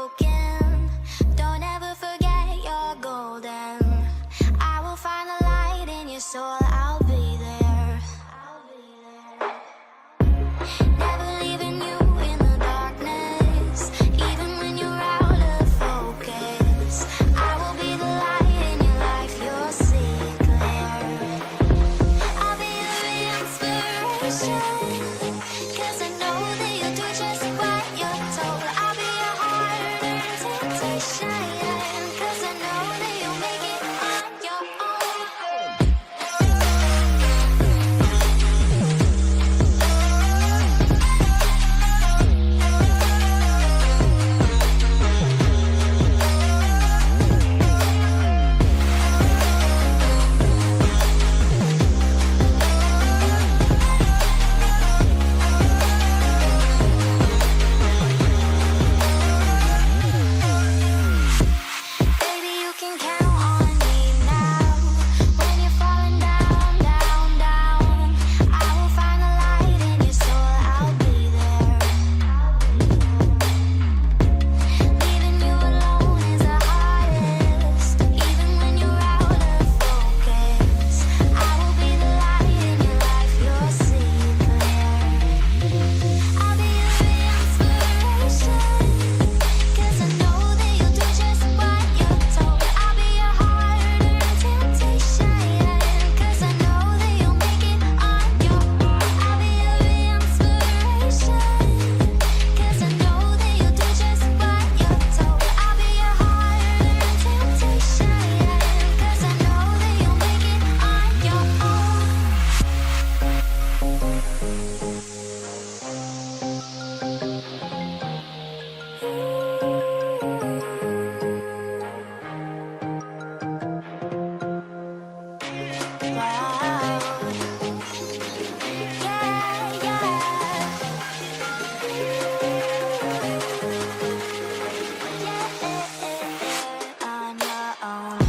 broken. Don't ever forget you're golden. I will find the light in your soul. I'll be there. Never leaving you in the darkness, even when you're out of focus. I will be the light in your life. You'll see it clear. I'll be your inspiration, 'cause I know that you'll do just what you're told. I'll be your heart and temptation, 'cause I know that you'll make it on your own. Baby, you can count on me now. When you're falling down, down, down, I will find the light in your soul. I'll be there. Leaving you alone is the hardest, even when you're out of focus. I will be the light in your life. You'll see it clear. I'll be your inspiration, 'cause I know that you'll do just what you're told. I'll be your heart and temptation, 'cause I know that you'll make it on your own. I'll be your inspiration, 'cause I know that you'll do just what you're told. I'll be your heart and temptation, 'cause I know that you'll make it on your own. Wow. Yeah, yeah. On your own.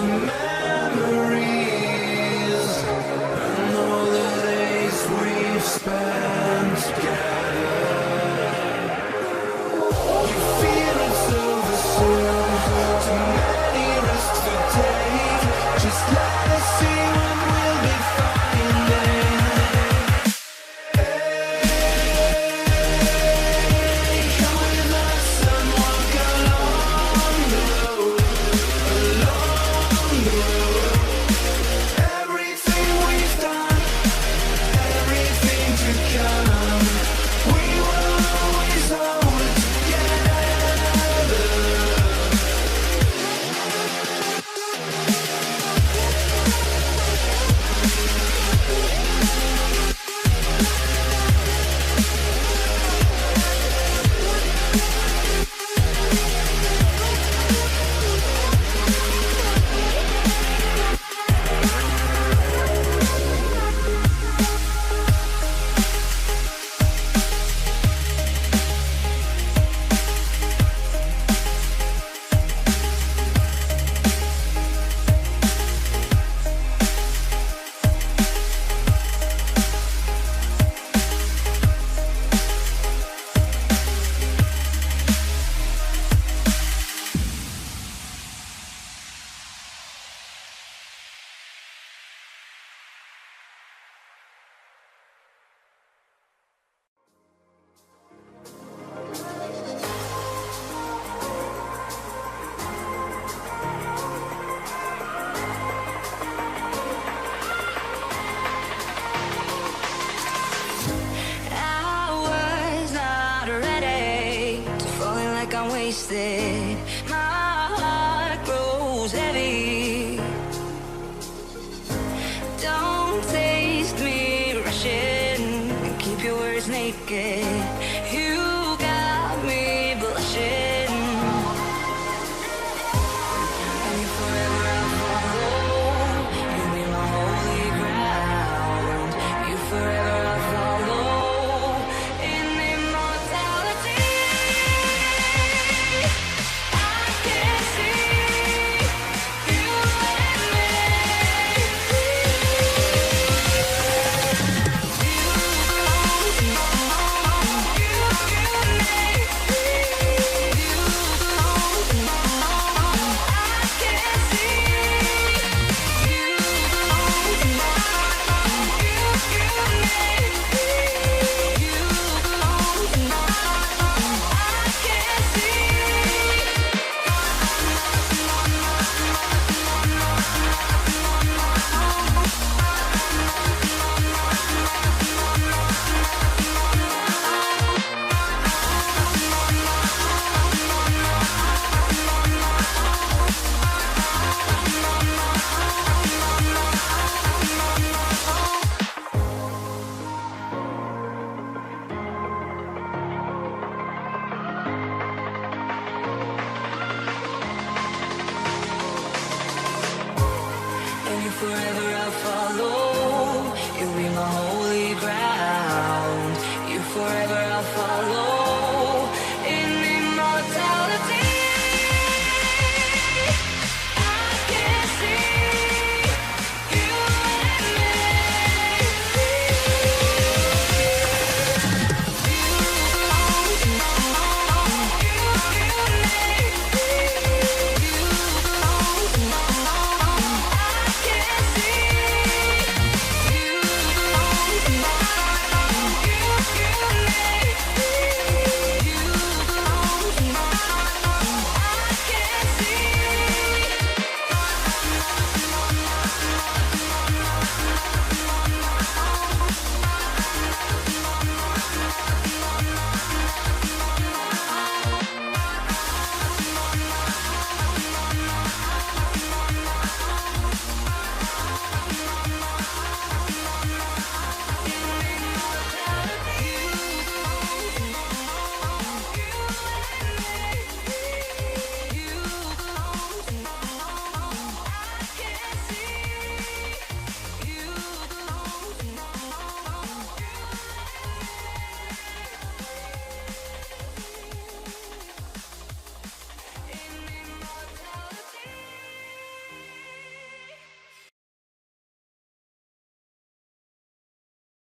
memories and all the days we've spent together. You feel it so soon, too many risks to take. Just let us see what we'll be finding. Hey, come with us and walk along the road, along the road. Everything we've done, everything to come, we will always hold it together. I was not ready to falling like I'm wasted.